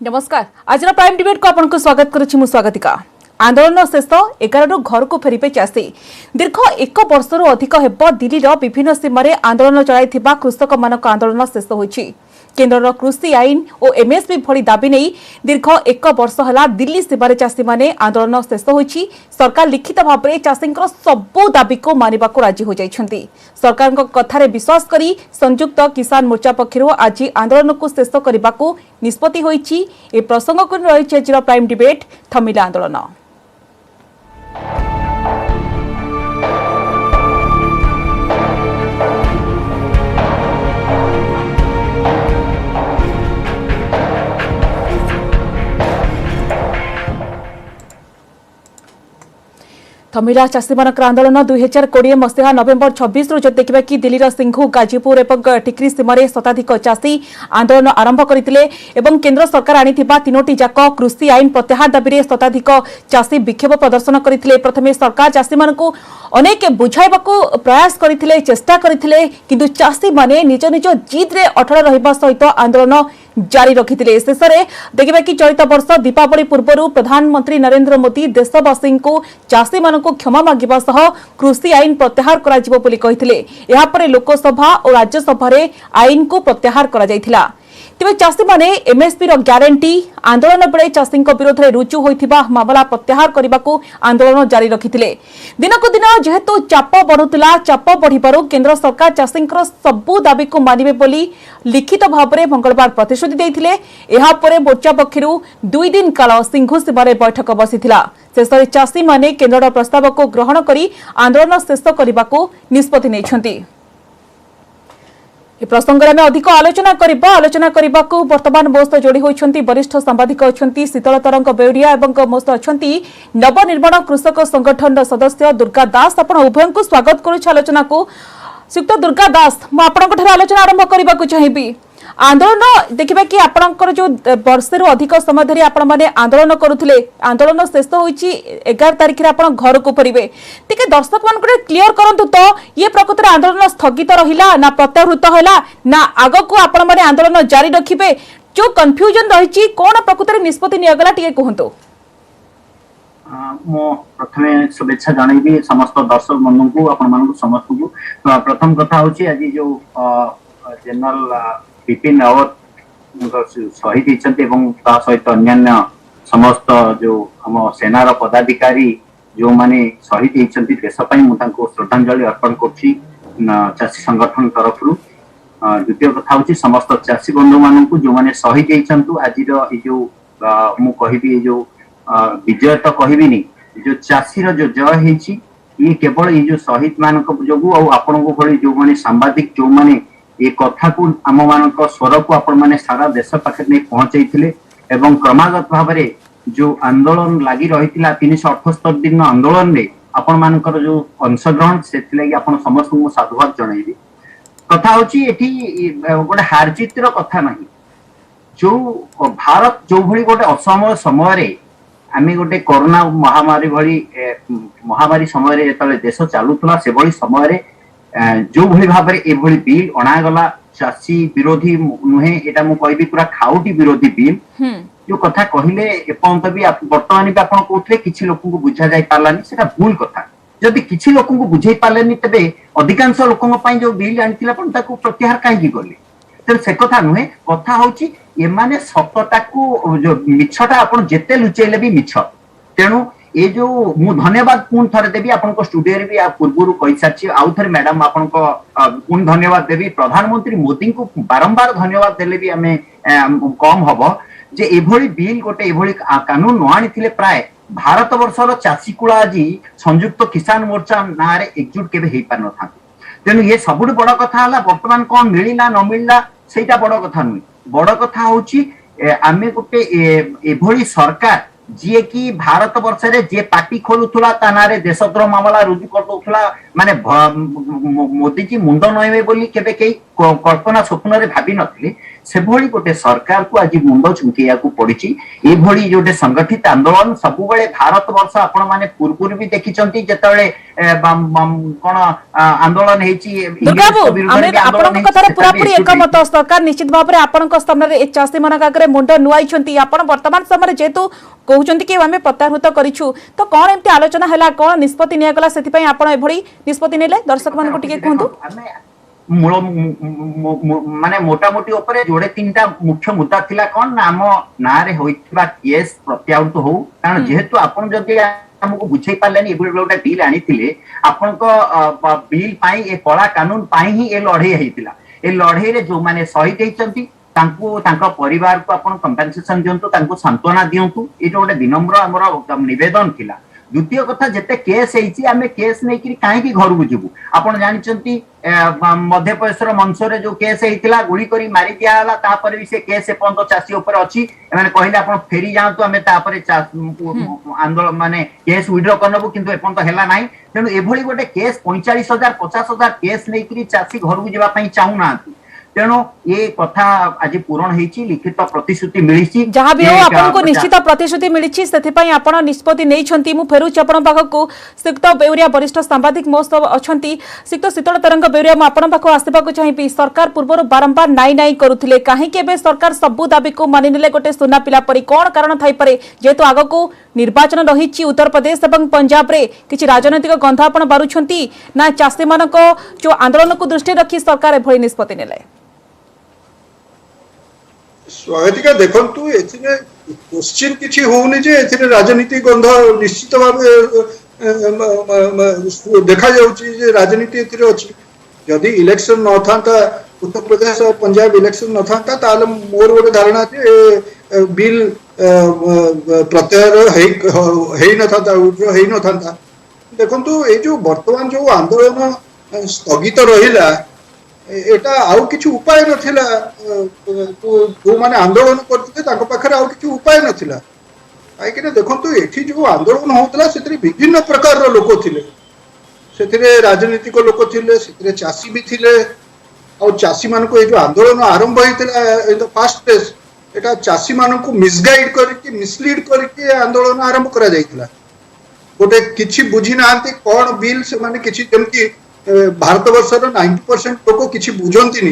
नमस्कार आज prime debate को आपको स्वागत करुच्ची मु स्वागतिका। आंदोलन शेष 11 घर को फेरबे चाषी दीर्घ 1 वर्ष अधिक हेब दिल्ली विभिन्न सीमार आंदोलन चलाई कृषक मान आंदोलन शेष होइछि। केन्द्र कृषि आईन और एमएसपी भली दाबी नहीं दीर्घ 1 वर्ष है दिल्ली सीमार चाषी माने आंदोलन शेष होइछि। सरकार लिखित भाव में चाषी सबू दाबी को मानिबा को राजी हो जाइछन्ति। सरकार कथारे विश्वास करी संयुक्त किसान मोर्चा पक्षरु आज आंदोलन को शेष करने को निष्पत्ति होइछि। ए प्रसंग को रही आज प्राइम डिबेट थमिला आंदोलन। थमिला चाषी मानक आंदोलन 2020 मसीहा नवेम्बर 26 रु देखा कि दिल्ली सिंघु गाजीपुर और टिकरी सीमार शताधिक चाषी आंदोलन आरंभ करते केन्द्र सरकार आनी 3टी जाक कृषि आईन प्रत्याहार दाबी शताधिक चाषी विक्षोभ प्रदर्शन करते। प्रथमे सरकार चाषी मानक अनेक बुझाइबा प्रयास करते चेष्टा करते किंतु चाषी माने निज निज जिद रे अटल रहिबा सहित आंदोलन जारी रखिथिले। शेष में देखा कि चलित वर्ष दीपावली पूर्व प्रधानमंत्री नरेंद्र मोदी देशवासी को चाषी मान क्षमा मागिबा सह कृषि आईन प्रत्याहार करा जिवो बोली कहिथिले। एहा परे लोकसभा और राज्यसभा रे आईन को प्रत्याहार करा जायथिला। तेज चाषी माने एमएसपी रो ग्यारंटी आंदोलन बेले चाषी विरोध में रुजु होइथिबा मामला प्रत्याहार करने को आंदोलन जारी रखिथिले। दिनकु दिन जेहेतु चाप बढ़ुला चाप बढ़िबारु केन्द्र सरकार चाषी सबू दाबी को मानिबे बोली लिखित भाव में मंगलवार प्रतिश्रुति देइथिले। एहा परे मोर्चा पक्षरु 2 दिन काल सिंघु सीमार बैठक बसिथिला। शेष में चाषी माने केन्द्र प्रस्ताव को ग्रहण करी आंदोलन शेष करने को निष्पत्ति नेइछन्ति। प्रसंग में अधिक आलोचना करने को वर्तमान मोस्त जोड़ी होती वरिष्ठ सांबादिक अच्छा शीतल तरंग बेउरिया और मोस्त अच्छा नवनिर्माण कृषक संगठन सदस्य दुर्गा दास। आप उभय को स्वागत करुच्छ आलोचना को। श्रीयुक्त दुर्गा दास मुझे आलोचना आरंभ करने को चाहिए। आंदोलन देखा कि आपणकर जो वर्षे अधिक समय धरी आपण माने आंदोलन करुले आंदोलन शेष होइछि 11 तारिख रे आपण घर को फेरिबे टिके दर्शक मान को क्लियर करंतु तो ये प्रकृत रे आंदोलन स्थगित रहिला ना प्रत्याहृत होला ना आगो को आपण माने आंदोलन जारी रखिबे जो कंफ्यूजन रहिछि कोन प्रकृत रे निष्पत्ति नियगला टिके कहंतु। मो प्रथमे शुभेच्छा जणाइबी समस्त दर्शक बंधु को आपण मान समस्त को। प्रथम कथा होछि आज जो जनरल विपिन रावत शहीद होती सहित अन्य समस्त जो आम सेनार पदाधिकारी जो माने शहीद होती देशपाई मुझे श्रद्धांजलि अर्पण करुच्ची चाषी संगठन तरफ। द्वितीय कथा हूँ समस्त चाषी बंधु मान जो मैंने शहीद होती आज जो मुझे जो विजय तो कहबिनी जो चाषीर जो जय होती ये केवल ये जो शहीद मान जो आपण भली जो मैंने सांबादिक जो मैंने ये कथा को आम मान स्वर को आपण मैंने सारा देश पाखे नहीं पहुंचाई एवं क्रमागत भाव में जो आंदोलन लगी रही 378 दिन आंदोलन में आपण मानकर जो अंशग्रहण से आपण समस्त को साधुवाद जनइबी। कथा होची एठी गोटे हारजितर कथा नहीं जो भारत जो भली गोटे असमय समय आम गोटे कोरोना महामारी समय जो देश चलुला से भली समय जो भली भाव में एभली बिल अणागला चाषी विरोधी नुहे एटा मु कहबी पूरा खाउटी विरोधी बिल जो कथा कहले एपंत भी वर्तमान भी आपण कहथले किछि लोक को बुझा जाय पालानी सेटा भूल कथा। जदि किछि लोक को बुझाई पालेनी तबे अधिकांश लोकन पई जो बिल आनिथिला पण ताको प्रत्याहार काहे की करले त से कथा नुहे। कथा होची ए माने सत्यता को जो मिछटा आपण जेते लुचेले भी मिछ। तेनु ये जो मु धन्यवाद पुन थरे देवी आपण स्टूडियो रे भी पूर्व कहि साची आउ थरे मैडम आपण पुन धन्यवाद देवी। प्रधानमंत्री मोदी को बारंबार धन्यवाद देले भी हमें कम हबो जे एभली बिल गोटे एभली कानून न आनिथिले प्राय भारत वर्षर चाषी कुला आज संयुक्त किसान मोर्चा ना रे एकजुट केबे हेई पार न था। तेनु ये सबुठ बड़ कथा हला वर्तमान कोन मिलिला न मिलिला सेटा बड़ कथा नुई। बड़ कथा होची आमे गोटे एभली सरकार जी कि भारत वर्ष रे जे पार्टी खोलुथुला ता नारे देशद्रोह मामला रुजु करदुथुला माने मोदी जी मुंड नईबे बोली केबे केही कल्पना स्वप्न रे भाबी नथिले से भली गोटे सरकार को आज मुंड झुंकिया को पड़ी ये भली जोटे संगठित आंदोलन सब बेले भारत वर्ष आपण माने पूर्व भी देखिचंती जेतबेले कोन आंदोलन हेची दुर्गाबू आमे आपन कथार पूरा पूरी एकमत सरकार निश्चित भाव रे आपन को सामने ए चासी मन आगरे मुंड नुआइछंती आपन वर्तमान समय जेतु कहउछंती कि आमे प्रत्याहृत करिछु तो कोन एमती आलोचना हैला कोन निष्पत्ति निया गला सेति पई आपन एभली निष्पत्ति नेले दर्शक मान को टिके कहंतु मूल माने मोटा मोटी ऊपर जोड़े तीनटा मुख्य मुद्दा थिला कोन ना आम ना रे होइतबा केस प्रत्याहृत हो कारण जेहेतु आपन जदि हमको बुझाई पारलेनी एबुल गोटे बिल आनीथिले आपन को बिल पाई ए कला कानून पाई ही ए लड़ाई हेतिला ए लड़ाई रे जो माने शहीद हेचंती तांको तांका परिवार को आपन कंपेंसेशन दियंतु तांको सांत्वना दियंतु ए जो गोटे विनम्र हमर निवेदन थिला द्वितीय कथा जेते केस हेची आमे केस नै कि काहे की घर को जिवु आपण जानिचंती मध्य प्रदेशर मंचरे जो केस हेतिला गुली करी मारी दिया हला ता पर भी से केस एपंत चासी ऊपर अछि माने कहिले आपण फेरी जांतु आमे ता पर आंदोलन माने केस विड्रॉ करनबु किंतु एपंत हेला नाही तेनु एभली गोटे केस 45000 50000 केस नै कि चासी घर को जिबा पई चाहू नांती तेणु ये कथा आज पूरण हेची लिखित प्रतिश्रुति मिलिछि जहाँ भी हो आपन को निश्चित प्रतिश्रुति मिलिछि सेति पई आपण निष्पत्ति नै छंती मु फेरुछि आपण पाखकु सिक्त बेउरिया वरिष्ठ सांबादिक महोत्सव अछंती सिक्त शीतल तरंग बेउरिया मु आपण पाखकु आसिबाकु चाहिबी सरकार पूर्वरु बारंबार नाई नाई करुथिले काहे के बे सरकार सबु दाबी को मानि नेले गोटे सुना पिला परी कोन कारण थाई पारे जेतु आगको निर्वाचन रहिछि उत्तर प्रदेश एवं पंजाब रे किछि राजनैतिक गंधा आपण बारुछंती ना चासी मानको जो आंदोलन को दृष्टि रखी सरकार एभली निष्पत्ति नेले स्वागतिका देखंतु एथिरे क्वेश्चन किछि होउनी जे एथिरे राजनीति गंध निश्चित भाबे देखा जाउची जे राजनीति एथिरे अछि यदि इलेक्शन न थांता उत्तर प्रदेश और पंजाब इलेक्शन न थांता ताले मोर गोटे धारणा जे बिल प्रत्याहार हेई न थांता उड्र हेई न थांता देखंतु ए जो वर्तमान जो आंदोलन स्थगित रहिला एटा आउ किछु उपाय नथिला जो माने आंदोलन करते ताको पाखरे आउ किछु उपाय नथिला काहे कि देखंतु एठी जो आंदोलन होतला सेतरी विभिन्न प्रकार रो लोक थिले सेतरे राजनीतिक लोक थिले सेतरे चासी भी थिले और चासी मान को ए जो आंदोलन आरंभ होइतला इन द फर्स्ट फेज एटा चासी मान को मिसगाइड करके मिसलीड करके आंदोलन आरंभ करा जाइतला गोटे किछि बुझी नांती कोन बिल से माने किछि जेमति भारत वर्षर 90% लोक किछि बुझंतिनी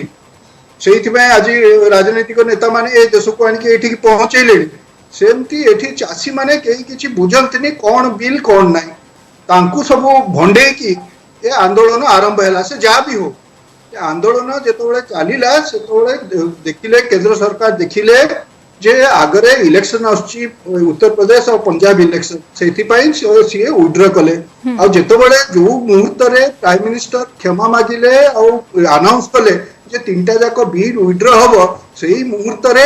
सेइथिबे आज राजनीतिक नेता माने ए देश को आनि एठी पहुंचैले सेमती एठी चासी माने केही किछि बुझंतिनी कोन बिल कोन नाही तांकु सब भंडे की ए आंदोलन आरंभ हैला से जा भी हो आंदोलन जेतोळे चालिला सेतोळे देखिले केंद्र सरकार देखिले जे आगरे इलेक्शन आछि उत्तर प्रदेश और पंजाब इलेक्शन सेथि पई सीए विड्रॉ कले आ जेतोबेले जो मुहूर्त रे प्राइम मिनिस्टर क्षमा मागिले और अनाउंस कले जे तीनटा जाको बिल विड्रॉ हबो सेही मुहूर्त रे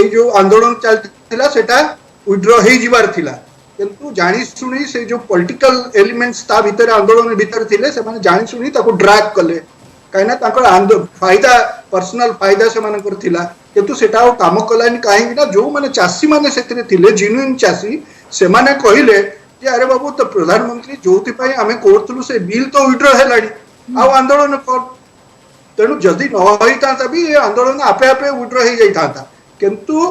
ए जो आंदोलन चलतिला सेटा विड्रॉ हेई जिबार थिला किंतु जानि सुनी से जो पॉलिटिकल एलिमेंट्स ता भीतर आंदोलन भीतर थिले से माने जानि सुनी ताको ड्रैग कले काइना ताको फायदा पर्सनल फायदा से मानकर थिला किंतु सेटा काम कलानी काहे ना जो माने चासी माने सेतरे थिले जेन्युइन चासी से माने कहिले जे अरे बाबू तो प्रधानमंत्री जोति पई हमें कोरतलु से बिल तो विड्रॉ हेलाडी आ आंदोलन कर तेनु जदी न होइता तबी ए आंदोलन आपे आपे विड्रॉ हे जाइता किंतु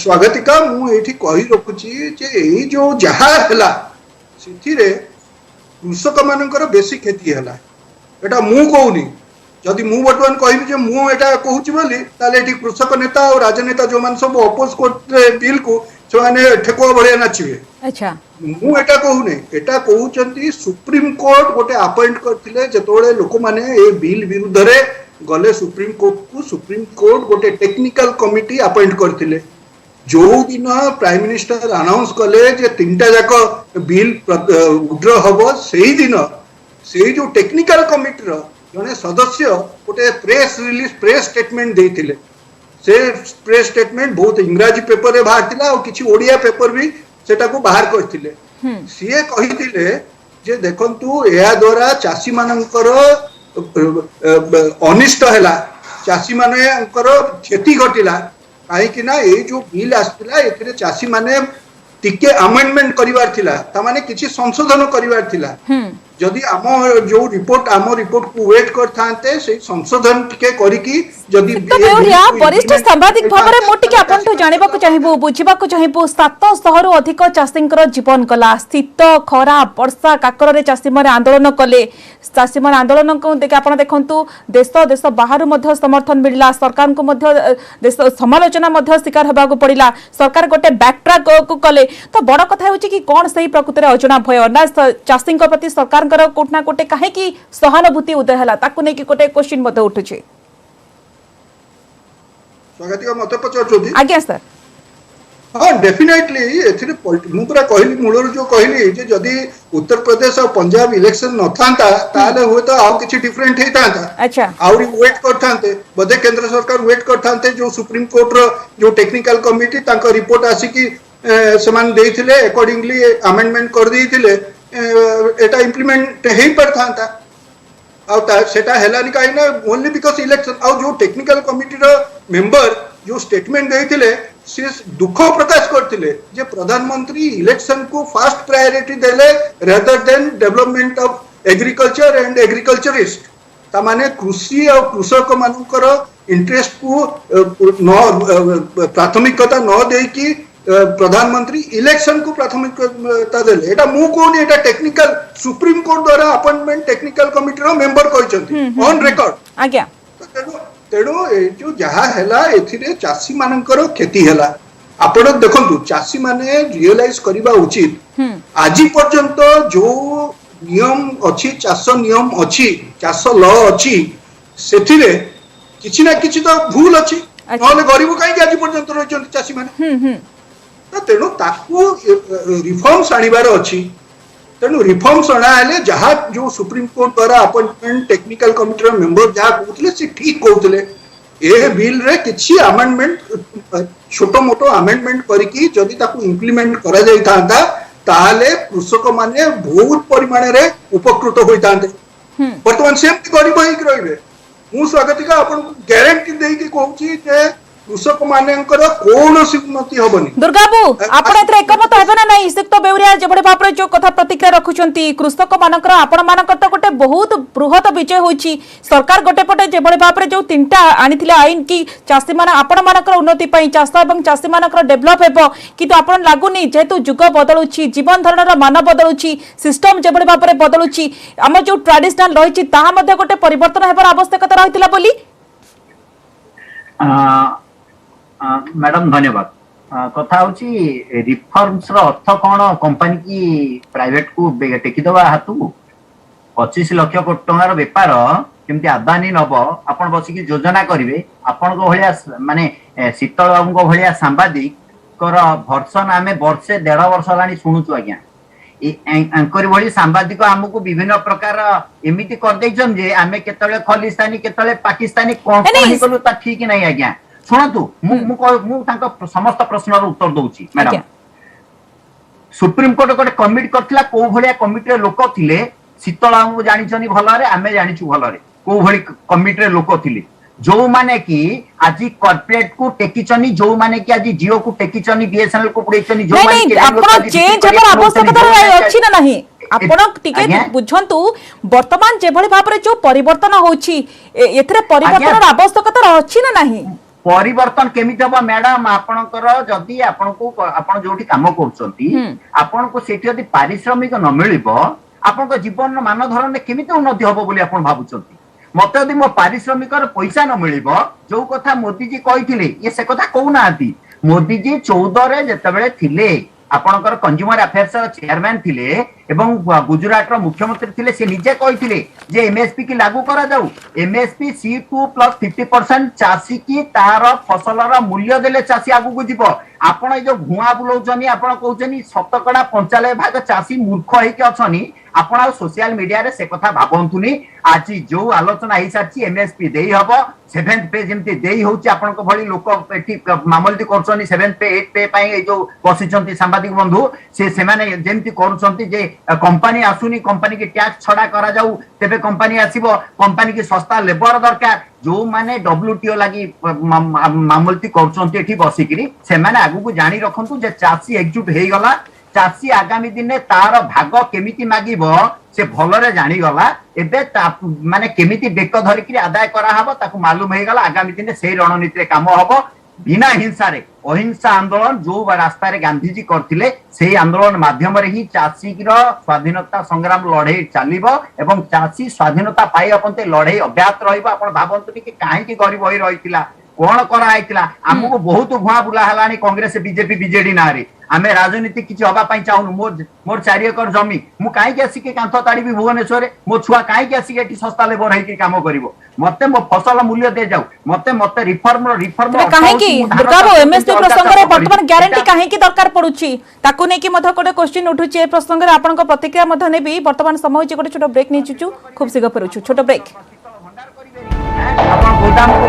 स्वागतिका मु एठी कहि रखुची जे ए जो जहा हला सिथिरे कृषक मानकर बेसी खेती हला एटा मु कहूनी जदि मु वर्तमान कहबी जे मु एटा कहूची बोली ताले एठी कृषक नेता और राजनेता जो मान सब अपोज करते बिल को जो माने ठेकुआ भरिया नाचिबे अच्छा मु एटा कहूने एटा कहउचंती सुप्रीम कोर्ट गोटे अपॉइंट करथिले जेतोळे लोक माने ए बिल विरुद्ध रे गले सुप्रीम कोर्ट गोटे टेक्निकल कमिटी अपॉइंट करथिले जो दिन प्राइम मिनिस्टर अनाउंस कले जे तीनटा जाको बिल विड्रॉ हबो सेही दिन से जो टेक्निकल कमिटी रो जने सदस्य गोटे प्रेस रिलीज प्रेस स्टेटमेंट देथिले से प्रेस स्टेटमेंट बहुत इंग्रजी पेपर रे बाहर थिला और किछि ओडिया पेपर भी सेटा को बाहर करथिले सीए कहिथिले जे देखंतु एया द्वारा चासी मानकर अनिष्ट हैला चासी मानकर क्षति घटिला काहे कि ना ए जो बिल आस्तिला एथिरे चासी माने टिके अमेंडमेंट करिवार थिला ता माने किछि संशोधन करिवार थिला जदि आम जो रिपोर्ट को वेट करथांते से संशोधन टिके करिकी जदि तो बेउरिया वरिष्ठ सांबादिक भाबरे मोटी के आपन जानिबा को चाहिबो बुझिबा को चाहिबो 700 रु अधिक चाषींकर जीवन कला शीत खरा वर्षा काकर रे चाषी माने आंदोलन कले चाषी माने आंदोलन को देख आपन देखंतु देश बाहर मध्य समर्थन मिलला सरकार को मध्य देश समालोचना मध्य शिकार होबा को पड़िला सरकार गोटे बैक ट्रैक को कले तो बड़ कथा होची कि कोन सही प्रकृति रे अजना भय ना चाषी प्रति सरकार कोटना कोटे काहे कि सहानुभूति उदय हला ताकू नै कि कोटे क्वेश्चन मते उठुची स्वागत मत पचार आज्ञा सर हाँ डेफिनेटली एथिरे मु पूरा कहली मूलर जो कहली जे जदि उत्तर प्रदेश और पंजाब इलेक्शन न थांता ताले हुए तो आउ किछि डिफरेंट हे थांता अच्छा आउरी वेट करथांते बदे केंद्र सरकार वेट करथांते जो सुप्रीम कोर्ट रो जो टेक्निकल कमिटी तांको रिपोर्ट आसी कि समान देइथिले अकॉर्डिंगली अमेंडमेंट कर देइथिले एटा इंप्लीमेंट हेई परथांता आउ सेटा हेलानी काहे ना ओनली बिकॉज़ इलेक्शन आउ जो टेक्निकल कमिटी रो मेंबर जो स्टेटमेंट देइथिले से दुख प्रकाश करथिले जे प्रधानमंत्री इलेक्शन को फास्ट प्रायोरिटी देले rather than development of agriculture and agriculturist ता माने कृषि और कृषक मानकर इंटरेस्ट को प्राथमिकता न दे कि प्रधानमंत्री इलेक्शन को प्राथमिकता देले एटा मु कोनी एटा टेक्निकल सुप्रीम कोर्ट द्वारा अपॉइंटमेंट टेक्निकल कमिटी रो मेंबर कहचंती ऑन रिकॉर्ड आज्ञा तेणु जो जहा हैला एथिरे चासी मानकर क्षति हैला आपण देखंतु चासी माने रियलाइज करबा उचित आज पर्यंत जो नियम अछि चाष नियम अछि चाष लॉ अछि सेथिरे किछि ना किछि तो भूल अछि नले गरीब काई आज पर्यंत रहचंती चासी माने तो तेणु ताकू रिफॉर्म्स आनिबार अछि तेणु रिफॉर्म्स अणा हेले जहा जो सुप्रीम कोर्ट द्वारा अपॉइंटमेंट टेक्निकल कमिटी मेंबर जहा कहउतले से ठीक कहउतले ए बिल रे किछि अमेंडमेंट छोटो मोटो अमेंडमेंट करिकि जदि ताकू इंप्लीमेंट करा जाई थांता ताले कृषक माने बहुत परिमाण रे उपकृत होई थांते वर्तमान सेम गरीब होई रहिबे मु स्वागतिका आपन गारंटी देई कि कहउची जे कृषक मानकर कौन उन्नति हबनी दुर्गाबू आपण एतरे एकमत हेबे ना नाही सिक्त बेउरिया जेबडे भापरे जो कथा प्रतिक्रिया रखुचंती कृषक मानकर आपण मानकर तो गोटे बहुत बृहत विजय होईची सरकार गोटे पटे जेबडे भापरे जो तीनटा आनिथिले आईन की चासी मान आपण मानकर उन्नति पई चाष एवं चासी मानकर डेवलप हेबो किंतु आपण लागुनी जेतु जुग बदलुची जीवन धरणर मान बदलुची सिस्टम जेबडे भापरे बदलुची हम जो ट्रेडिशनल रहिची ताहा मध्ये गोटे परिवर्तन हेबार आवश्यकता रहितला बोली मैडम धन्यवाद कथा होची रिफॉर्म्स रो अर्थ कोन कंपनी की प्राइवेट को टेकी दवा हातु 25 लाख कोटी टंकार व्यापार केमती अदानी नब आपण बसी की योजना करिवे आपण को भलिया माने शीतल बाबू को भलिया सांबादिक कर भर्सन आमे वर्षे 1.5 वर्ष लानी सुनुचु आज्ञा एंकर भली सांबादिक हमकु विभिन्न प्रकार एमिति कर दैछन जे आमे केतले खलिस्तानी केतले पाकिस्तानी कोन कोन कलु ता ठीक नै आज्ञा सुनतु मु समस्त प्रश्न उत्तर दउची मैडम सुप्रीम कोर्ट गोटे कमिटी करथिला को भलिया कमिटी रे लोक थिले शीतला मु जानिछनी भलरे आमे जानिछु भलरे को भली कमिटी रे लोक थिले जो माने कि आज कॉर्पोरेट को टेकिचनी जो माने कि आज जियो को टेकिचनी बीएसएनएल को पुडेचनी जो माने कि आपण चेंज हेबार आवश्यकता अछि ना नाही आपण टिके बुझंतु वर्तमान जे भली भाबरे जो परिवर्तन होछि एथरे परिवर्तन आवश्यकता अछि ना नाही परिवर्तन केमिति हबो मैडम आपनकर जदी आपनको आपण जोठी काम करछंती आपनको सेठी जदी पारिश्रमिक न मिलिबो आपनको जीवन मानधरण में केमिति उन्नति हबो बोली आपण भाबुछंती मते जदी मो पारिश्रमिक पैसा न मिलिबो जो कथा मोदी जी कहिथिले ये से कथा कहू नाती मोदी जी 14 रे जतबेले थिले आपनकर कंज्यूमर अफेयर्स चेयरमैन थिले एवं गुजरात रो मुख्यमंत्री थिले से निजे कहिथिले जे एमएसपी की लागू करा जाऊ एमएसपी C2 + 50% चासी की तार फसल रो मूल्य देले चासी आगु को जीवो आपण जो घुआ बुलौचनी आपण कहउचनी 95% चासी मूर्ख हे के अछनी आपण सोशल मीडिया रे से कथा भाबंतुनी आज जो आलोचना हे साची एमएसपी देई हबो 7th पे जेमती देई होची आपण को भली लोक एठी मामलती करछनी 7th पे 8th पे पई जो बसिचंती सांबादिक बंधु से माने जेमती करछंती जे कंपनी आसुनी कंपनी की टैक्स छडा करा जाऊ तेबे कंपनी आसीबो कंपनी की सस्ता लेबर दरकार जो माने डब्ल्यूटीओ लागि मामलती करछंती एठी बसिकरी से माने आगु को जानी रखंतु जे चासी एकजुट हेई गला चासी आगामी दिन तार भाग केमिति मागिबो से भलरे जानीगला एबे माने केमिति बेक धरिकी आदाय कराहब ताकू मालूम हो गला आगामी दिन से रणनीति काम हम बिना हिंसा रे अहिंसा आंदोलन जो रास्ता रे गांधीजी करथिले सेही आंदोलन माध्यम रे ही चाषी स्वाधीनता संग्राम लड़ाई चलिबो एवं चाषी स्वाधीनता पाई अपनते लड़ाई अब्याहत रहिबो आपण भाबंतु कि काहे गरीब होई रहितिला कोन करा आइतिला हमको बहुत भुआ बुला हलानी कांग्रेस बीजेपी बीजेडी नारे आमे राजनीति किछि हबा पई चाहनु मोर 4 एकर जमी मु काहे के आसी के कांथ ताड़ीबी भुवनेश्वर मो छुआ काहे के आसी के एठी सस्ता लेबर है कि काम करिवो मते मो फसल मूल्य दे जाऊ मते रिफॉर्म काहे की दुर्गाबो एमएसपी प्रसंग रे वर्तमान ग्यारंटी काहे की दरकार पडुची ताकू नै कि मध कोटे क्वेश्चन उठुची ए प्रसंग रे आपन को प्रतिक्रिया मध नेबी वर्तमान समय जे कोटे छोटो ब्रेक नै चुचू खूब सिग परुचू छोटो ब्रेक आपण गोदाम को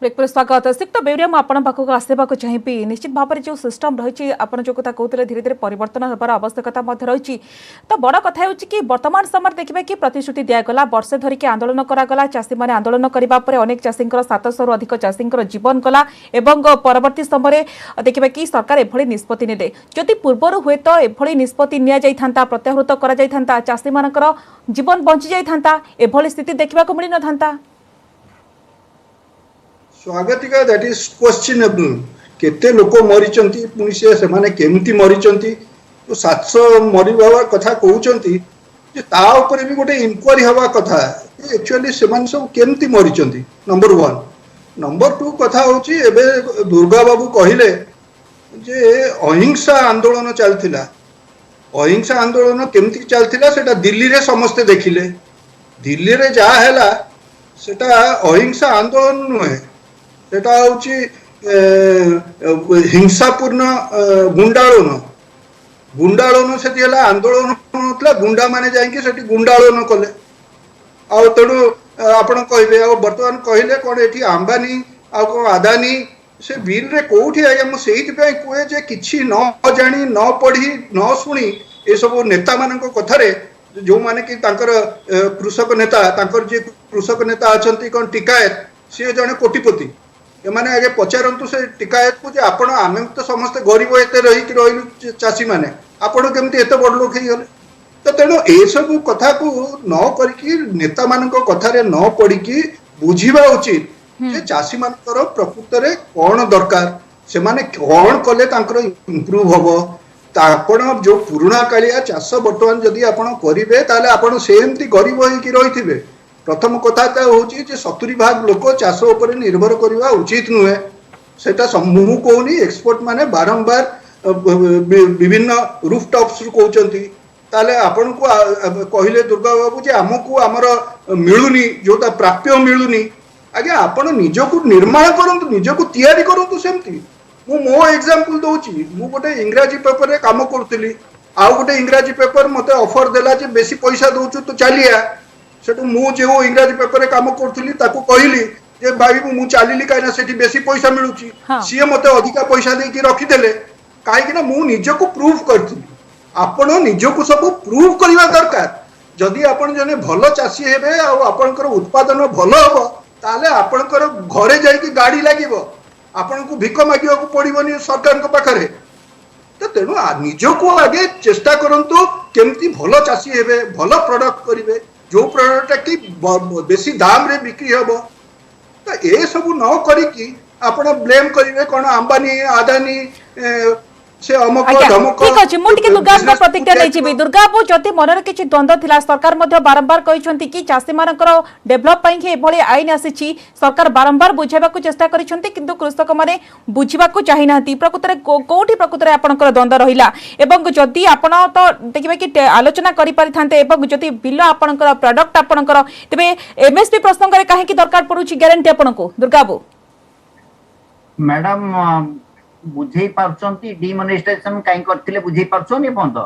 ब्रेक पर स्वागत सिक्त बेरिया आपण पाखक आसेबा को चाहिबी निश्चित भाव में जो सिस्टम रही आपण जो कथा कहते धीरे धीरे परिवर्तन होबार आवश्यकता रही तो बड़ कथा हो कि वर्तमान समय देखिए कि प्रतिश्रुति दिगला वर्षे धरिकी आंदोलन करागला चाषी मैंने आंदोलन करने अनेक चाषी 700 रु अधिक चाषी जीवन गला एवं परवर्ती समय देखिए कि सरकार एभली निष्पत्ति नेले जदि पूर्वर हुए तो एभली निष्पत्ति निया जाइथांता प्रत्याहृत करा जाइथांता चाषी मानकर जीवन बंची जाइथांता एभली स्थिति देखा मिल न था स्वागतिका दैट इज क्वेश्चनेबल केते लोक मरिचंती पुनी से माने केमती मरिचंती तो 700 मरिबा कथा कहउचंती जे ता ऊपर भी गोटे इंक्वायरी हवा कथा एक्चुअली से मान सब केमती मरिचंती नंबर 1 नंबर 2 कथा होची एबे दुर्गा बाबू कहिले जे अहिंसा आंदोलन चलथिला अहिंसा आंदोलन केमती चलथिला सेटा दिल्ली रे समस्त देखिले दिल्ली रे जा हैला सेटा अहिंसा आंदोलन नुहे सेटा होची हिंसापूर्ण गुंडाळन सेठी हला आंदोलन होतला गुंडा माने जाईकी सेठी गुंडाळन कले आ तडू आपण कहबे आ वर्तमान कहले कोन एठी अंबानी आ को अदानी से बिल रे कोठी आया म सेहित पे कोए जे किछि न जानी न पढ़ी न सुनी ए सब नेता मानक कथारे जो माने कि तांकर कृषक नेता तांकर जे कृषक नेता अछंती कोन टिकायत से जने कोटिपति एमाने आगे पचारंतु से टिकायत को जे आपण आमे तो समस्त गरीब एते रही कि रहिलु चासी माने आपण केमती एते बड़ लोक ही गले तो तेनो ए सब कथा को न करकी नेता मानक कथा रे न पड़ी कि बुझिबा उचित जे चासी मानकर प्रकृत रे कोन दरकार से माने कोन कले तांकर इंप्रूव होबो तापण जो पुराना कालिया चाष वर्तमान जदि आपण करिवे ताले आपण सेमती गरीब होई कि रहिथिबे प्रथम कथा हूँ 70% लोक चाष उपर निर्भर करवा उचित नुहे सेटा समूह कहूनी एक्सपर्ट माने बारंबार विभिन्न रूफटॉप्स कहते ताले आपण को कहले दुर्गा बाबू जे आमको आमर मिलुनी जोटा प्राप्य मिलुनी आगे आपण निजको निर्माण करंतु निजको तैयारी करंतु सेमती मो एग्जांपल दउची मु गोटे इंग्रजी पेपर रे काम करतली आ गोटे इंग्रजी पेपर मते ऑफर देला जे बेसी पैसा दउछु तो चलिया सेटु मु जे इंग्रजी पेपर रे काम करतली ताको कहली जे भाई मु चलिली काइना सेठी बेसी पैसा मिलुची सी मते अधिका पैसा दे कि रखी देले काहे कि ना मु निजको प्रूफ करतली आपण निजको सब प्रूफ करबा दरकार जदि आपण जने भलो चासी हेबे आ आपनकर उत्पादन भलो हो ताले आपनकर घरे जाई कि गाड़ी लागिवो आपण को भिक मागियो को पड़िबनी सरकार को पाखरे तो तेणु निजको आगे चेष्टा करंतु केमती भलो चासी हेबे भलो प्रोडक्ट करिवे जो प्रोडक्ट की बेसी दाम रे बिक्री हबो तो ए सब न करी कि आपण ब्लेम करिवे कोन अंबानी अदानी से अमक धमक ठीक अछि मु टिके दुर्गा को प्रतिक्रिया नै छिबी दुर्गा बो जति मनरे किछि द्वंद्व थिला सरकार मध्ये बारंबार कहिसंती कि चासी मानकर डेवलप पई के एभली आईन आसीछि सरकार बारंबार बुझाबा को चेष्टा करिसंती किंतु कृषक माने बुझिबा को चाहि नाहंती प्रकृतरे कोठी प्रकृतरे आपनकर द्वंद्व रहिला एवं जति आपण तो देखिबे कि आलोचना करि परिथांते एवं जति बिल आपनकर प्रोडक्ट आपनकर तबे एमएसपी प्रसंग रे काहे कि दरकार पडुछि ग्यारंटी आपनको दुर्गा बो मैडम बुझे पारछंती डिमोनेस्ट्रेशन काई करथिले बुझे पारछोनी बंद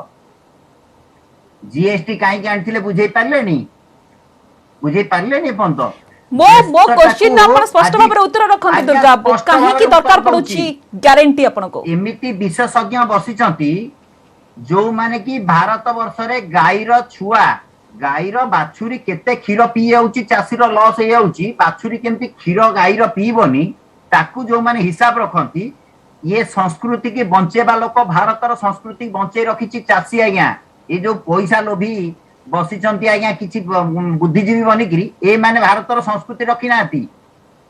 जीएसटी काई आनथिले बुझे पारलेनी बंद मो क्वेश्चन आपण स्पष्ट भाबरे उत्तर रखंती दुर्गा काहे कि दरकार पडुची ग्यारंटी आपनको एमिति विशेषज्ञ बसिचंती जो माने कि भारत वर्ष रे गाईर छुआ गाईर बाछुरी केते क्षीर पी जाउची चाषीर लॉस हो जाउची बाछुरी केमती क्षीर गाईर पीबनी ताकू जो माने हिसाब रखती ये संस्कृति की बंचेबा लोक भारतर संस्कृति बंचे रखी चाषी आज्ञा ये जो पैसा लोभी बसीचंती आज्ञा किछि बुद्धिजीवी बनिकी ए माने भारतर संस्कृति रखी नाती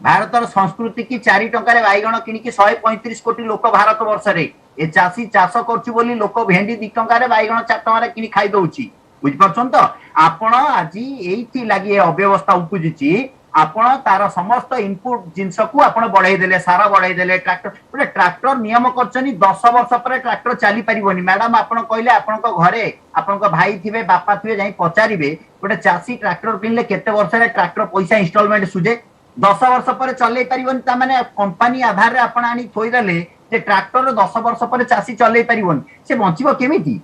भारतर संस्कृति की 4 टंका बैगण किणिकी 135 कोटी लोक भारत वर्ष रे ए चाषी चाष करछु बोली लोक भेंडी 2 टंका बैगण 4 टंका किणी खाई दउची बुझ परछन तो आपण आज एथि लागि अव्यवस्था उपजिची आपण तार समस्त इनपुट जिनस को आपण बढ़ाई देले सारा बढ़ाई देले ट्रैक्टर ट्रैक्टर नियम करछनी 10 वर्ष पर ट्रैक्टर चली परिबोनी मैडम आपण कहले आपण को घरे आपण को भाई थिबे बापा थिबे जाई पचारिबे गोटे चासी ट्रैक्टर किनले केते वर्ष रे ट्रैक्टर पैसा इंस्टॉलमेंट सुजे 10 वर्ष पर चलै परिबोनी ता माने कंपनी आधार रे आपण आनी थोई देले जे ट्रैक्टर 10 वर्ष पर चासी चलै परिबोनी से बंचिबो केमिति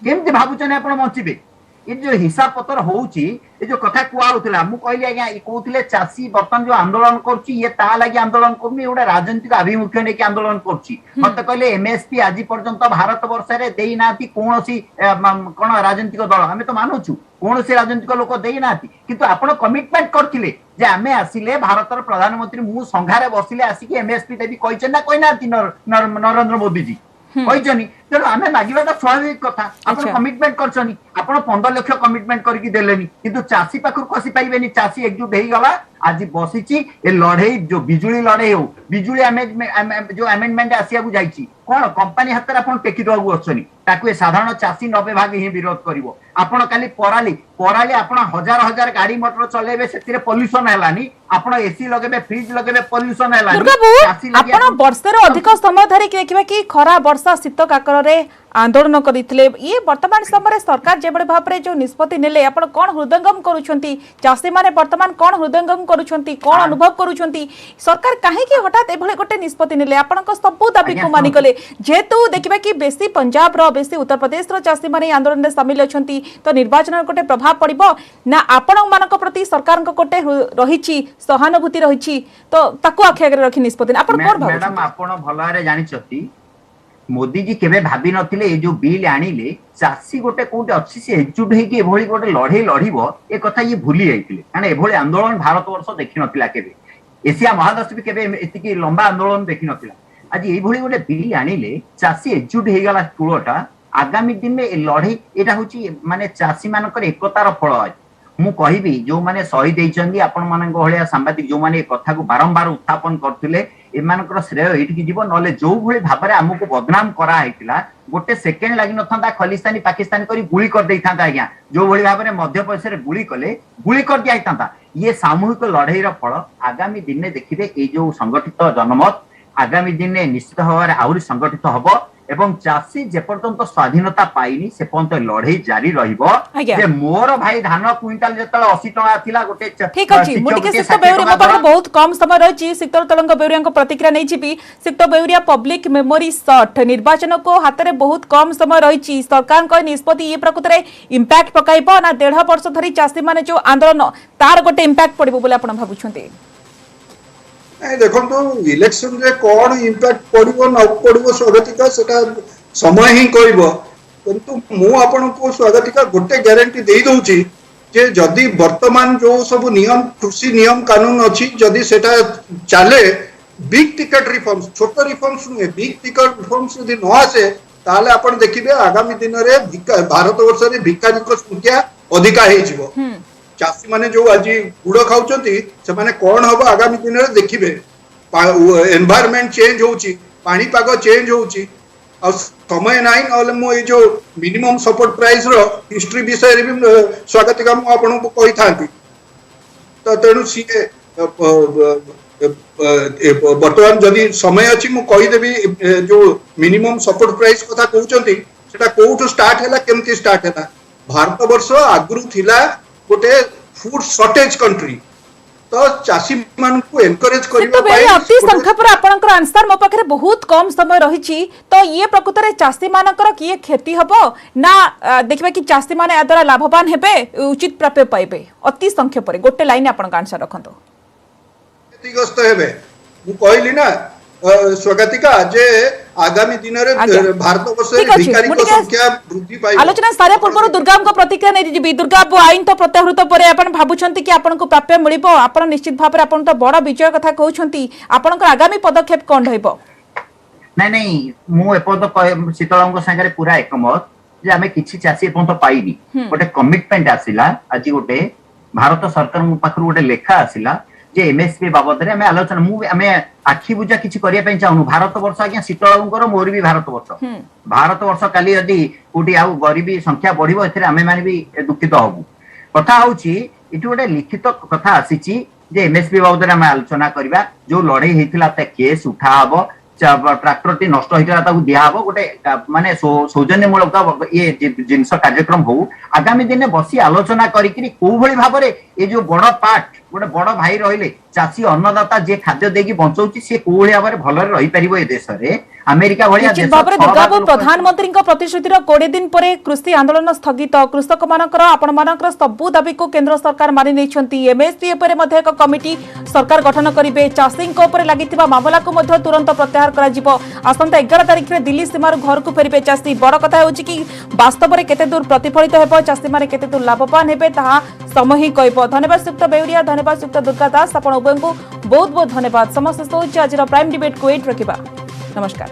केमिति भाबुचने आपण बंचिबे ये जो हिसाब पत्र होउची ये जो कथा कुआ होतला मु कहली आज्ञा ये कहउतले चासी बर्तन जो आंदोलन करची ये ता लागि आंदोलन करनी एटा राजनीतिक अभिमुख्य ने कि आंदोलन करची मते कहले एमएसपी आज पर्यंत भारत वर्ष रे देई नाती कोनोसी कोन राजनीतिक दल हमें तो मानुछु कोनोसी राजनीतिक लोक देई नाती किंतु आपण कमिटमेंट करथिले जे आमे आसिले भारतर प्रधानमंत्री मु संघारे बसिले आसी कि एमएसपी देबी कहिछन ना कोइ नाती नरेंद्र मोदी जी कहिछनी तेणु आमे मागिबाटा स्वाभाविक कथा आपण कमिटमेंट करछनी आपण 15 लाख कमिटमेंट करके देलेनी किंतु चासी पाखर खसी पाइबेनी चासी एकजुट हेई गला आज बसिची ए लड़ाई जो बिजुली लड़ाई हो बिजुली जो अमेंडमेंट आसिया को जाईची कोन कंपनी हाथ रे आपण टेकी दवा अछनी ताकू ए साधारण चासी 90 भाग ही विरोध करिवो आपण काली पराली आपण हजार हजार गाड़ी मोटर चलेबे सेतिरे पोल्यूशन हेलानी आपण एसी लगेबे फ्रिज लगेबे पोल्यूशन हेलानी आपण वर्षर अधिक समय धरि देखिबा कि खरा वर्षा शीत काकर रे आंदोलन करथिले ये वर्तमान समय सरकार जे बडे भाबरे जो निष्पत्ति नेले आपण कोन हृदयंगम करूछंती चासी माने वर्तमान कोन हृदयंगम करूछंती कोन अनुभव करूछंती सरकार काहे कि हठात एभले गोटे निष्पत्ति नेले आपण को सब दाबी को मानि कले जेतु देखिबा कि बेसी पंजाब रो बेसी उत्तर प्रदेश रो चासी माने आंदोलन रे शामिल अछंती तो निर्वाचन गोटे प्रभाव पड़िबो ना आपण मानक प्रति सरकार को गोटे रहिछि सहानुभूति रहिछि तो ताको आखि आगे रखि निष्पत्ति आपण कोन भाबो मैडम आपण भलारे जानि छथि मोदी जी केबे भाबी नथिले ए जो बिल आनिले चासी गोटे कोटे अछि से एकजुट हे कि एभली गोटे लड़ाई लड़िबो ए कथा ये भूली जाइतिले कारण एभली आंदोलन भारत वर्ष देखि नथिला केबे एशिया महादेश भी केबे एतिकी लंबा आंदोलन देखि नथिला आज एभली गोटे बिल आनिले चासी एकजुट हे गला टुळटा आगामी दिन में ए लड़ाई एटा होची माने चासी मानकर एकतार फल है मु कहिबी जो माने शहीद देइचंदी आपण मानक भलिया सांबादिक जो माने कथा को बारंबार उत्थापन करथिले एमानकर श्रेय एटिकी जीव नले जो भली भाबरे हमको बदनाम करा हैतिला गोटे सेकेंड लागि नथांता खालिस्तानी पाकिस्तानी करी गुली कर देइथांता आज्ञा जो भली भाबरे मध्य प्रदेश रे गुली कर दिया हैतांता ये सामूहिक लड़ाई रा फल आगामी दिन में देखिबे ए जो संगठित जनमत आगामी दिन में निश्चित होबारे आउरी संगठित हबो एवं चासी जे पर्यंत स्वाधीनता पाइनी से पर्यंत लड़ाई जारी रहिबो जे मोर भाई धान क्विंटाल जतल 80 टका थिला गोटे ठीक अछि मोटिके सिक्त बेउरिया म पाखर बहुत कम समय रहिछि सिक्तर तलंग बेउरिया को प्रतिक्रिया नै छिपी सिक्त बेउरिया पब्लिक मेमोरी शॉट निर्वाचन को हाथ रे बहुत कम समय रहिछि सरकार को निष्पत्ति ये प्रकृत रे इंपैक्ट पकाइबो ना 1.5 वर्ष धरि चासी माने जो आंदोलन तार गोटे इंपैक्ट पड़िबो बोले आपण भाबुछन्ते देखो तो इलेक्शन रे कौन इंपैक्ट पड़ो न पड़ो स्वागतिका सेटा समय ही कहब किंतु मु आपण को स्वागतिका गोटे ग्यारंटी दे दउची जे जदि वर्तमान जो सब नियम कृषि नियम कानून अछि जदि सेटा चले बिग टिकट रिफॉर्म्स छोट रिफॉर्म्स नुहे बिग टिकट रिफॉर्म्स यदि न आसे ताले आपण देखिबे आगामी दिन रे भारत वर्ष रे भिखारी को संख्या अधिका हे जिवो चाषी माने जो आज गुड़ खाउचंती से माने कौन हम आगामी दिन में देखिए एनवायरमेंट चेंज होची पानी पाग चेंज होची और समय नाइन नले मो ये जो मिनिमम सपोर्ट प्राइस रो हिस्ट्री विषय रे भी स्वागतिका मु आपन को कहि थांती तो तेनु सी वर्तमान जदि समय अछि मु कहि देबी जो मिनिमम सपोर्ट प्राइस कथा कहउचंती सेटा कोउठ स्टार्ट हैला केमती स्टार्ट हैला भारत वर्ष आगुरु थिला गोटे फूड शॉर्टेज कंट्री तो चासी मान को एनकरेज करबा पाई अति संख्या पर आपनकर आंसर मो पाखरे बहुत कम समय रहिछि तो ये प्रकृत रे चासी मानकर किए खेती हबो ना देखबा कि चासी माने आदरा लाभवान हेबे उचित प्राप्य पाइबे अति संख्या पर गोटे लाइन आपन आंसर रखंतो क्षतिग्रस्त हेबे मु कहली ना ସ୍ୱାଗତିକା ଯେ ଆଗାମୀ ଦିନରେ ଆଜ୍ଞା। ଭାରତ ବର୍ଷରେ ଠିକ୍ ଅଛି। ମୁଁ ଭିକାରୀଙ୍କ ଟିକେ ସଂଖ୍ୟା ବୃଦ୍ଧି ପାଇବ। ଆଲୋଚନା ସାରିବା ପୂର୍ବରୁ ଦୁର୍ଗାଙ୍କ ପ୍ରତିକ୍ରିୟା ନେଇଯିବି। ଦୁର୍ଗା ଆଇନ ତ ପ୍ରତ୍ୟାହୃତ ପରେ ଆପଣ ଭାବୁଛନ୍ତି କି ଆପଣଙ୍କୁ ପ୍ରାପ୍ୟ ମିଳିବ? ଆପଣ ନିଶ୍ଚିତ ଭାବରେ ଆପଣ ତ ବଡ ବିଜୟ କଥା କହୁଛନ୍ତି, ଆପଣଙ୍କର ଆଗାମୀ ପଦକ୍ଷେପ କଣ ରହିବ? ନାଇଁ ନାଇଁ ମୁଁ ଏପର୍ଯ୍ୟନ୍ତ ଶୀତଳଙ୍କ ସାଙ୍ଗରେ ପୁରା ଏକମତ ଯେ ଆମେ କିଛି ଚାଷୀ ଏପର୍ଯ୍ୟନ୍ତ ପାଇନି। ଗୋଟେ କମିଟମେଣ୍ଟ ଆସିଲା ଆଜି, ଗୋଟେ ଭାରତ ସରକାରଙ୍କ ପାଖରୁ ଗୋଟେ ଲେଖା ଆସିଲା ଯେ ଏମଏସପି ବାବଦରେ ଆମେ ଆଲୋଚନା, ଆମେ ଆଖି ବୁଝା କିଛି କରିବା ପାଇଁ ଚାହୁଁନୁ। ଭାରତ ବର୍ଷ ଆଜ୍ଞା ଶୀତଳଙ୍କର ମୋର ବି ଭାରତ ବର୍ଷ। ଭାରତ ବର୍ଷ କାଲି ଯଦି କୋଉଠି ଆଉ ଗରିବୀ ସଂଖ୍ୟା ବଢିବ, ଏଥିରେ ଆମେ ମାନେ ବି ଦୁଃଖିତ ହବୁ। କଥା ହଉଛି ଏଠି ଗୋଟେ ଲିଖିତ କଥା ଆସିଛି ଯେ ଏମଏସପି ବାବଦରେ ଆମେ ଆଲୋଚନା କରିବା, ଯୋଉ ଲଢେଇ ହେଇଥିଲା ତା କେସ୍ ଉଠା ହବ, ଟ୍ରାକ୍ଟରଟି ନଷ୍ଟ ହେଇଥିଲା ତାକୁ ଦିଆହବ, ଗୋଟେ ମାନେ ସୌଜନ୍ୟମୂଳକ ଇଏ ଜିନିଷ କାର୍ଯ୍ୟକ୍ରମ ହଉ। ଆଗାମୀ ଦିନେ ବସି ଆଲୋଚନା କରିକିରି କୋଉ ଭଳି ଭାବରେ ଏ ଯୋଉ ବଡ ପାର୍ଟ, ଗୋଟେ ବଡ ଭାଇ ରହିଲେ ଚାଷୀ ଅନ୍ନଦାତା ଯିଏ ଖାଦ୍ୟ ଦେଇକି ବଞ୍ଚଉଛି, ସିଏ କୋଉ ଭଳି ଭାବରେ ଭଲରେ ରହିପାରିବ ଏ ଦେଶରେ। ଆମେରିକା ଭଳିଆ ନିଶ୍ଚିତ ଦେଶ ଭାବରେ 6 ଭାଗ ଦୁର୍ଗାବାବୁ, ଲୋକ ପ୍ରଧାନମନ୍ତ୍ରୀଙ୍କ ପ୍ରତିଶ୍ରୁତିର 20 ଦିନ ପରେ କୃଷି ଆନ୍ଦୋଳନ ସ୍ଥଗିତ, କୃଷକ ମାନଙ୍କର ଆପଣ ମାନଙ୍କର ସବୁ ଦାବିକୁ କେନ୍ଦ୍ର ସରକାର ମାନି ନେଇଛନ୍ତି। ଏମଏସପି ଉପରେ ମଧ୍ୟ ଏକ କମିଟି ସରକାର ଗଠନ କରିବେ। ଚାଷୀଙ୍କ ଉପରେ ଲାଗିଥିବା ମାମଲାକୁ ମଧ୍ୟ ତୁରନ୍ତ ପ୍ରତ୍ୟାହାର କରାଯିବ। ଆସନ୍ତା 11 ତାରିଖରେ ଦିଲ୍ଲୀ ସୀମାରୁ ଘରକୁ ଫେରିବେ ଚାଷୀ। ବଡ କଥା ହେଉଛି କି ବାସ୍ତବରେ କେତେ ଦୂର ପ୍ରତିଫଳିତ ହେବ, ଚାଷୀମାନେ କେତେ ଦୂର ଲାଭବାନ ହେବେ, ତାହା ସମୟ ହିଁ କହିବ। ଧନ୍ୟବାଦ ସୁକ୍ତ ବେଉରିଆ, ଧନ୍ୟବାଦ ସୁକ୍ତ ଦୁର୍ଗା ଦାସ, ଆପଣ ଉଭୟଙ୍କୁ ବହୁତ ବହୁତ ଧନ୍ୟବାଦ। ସମସ୍ତ ହେଉଛି ଆଜିର ପ୍ରାଇମ୍ ଡିବେଟ୍କୁ ଏଇଠି ରଖିବା। ନମସ୍କାର।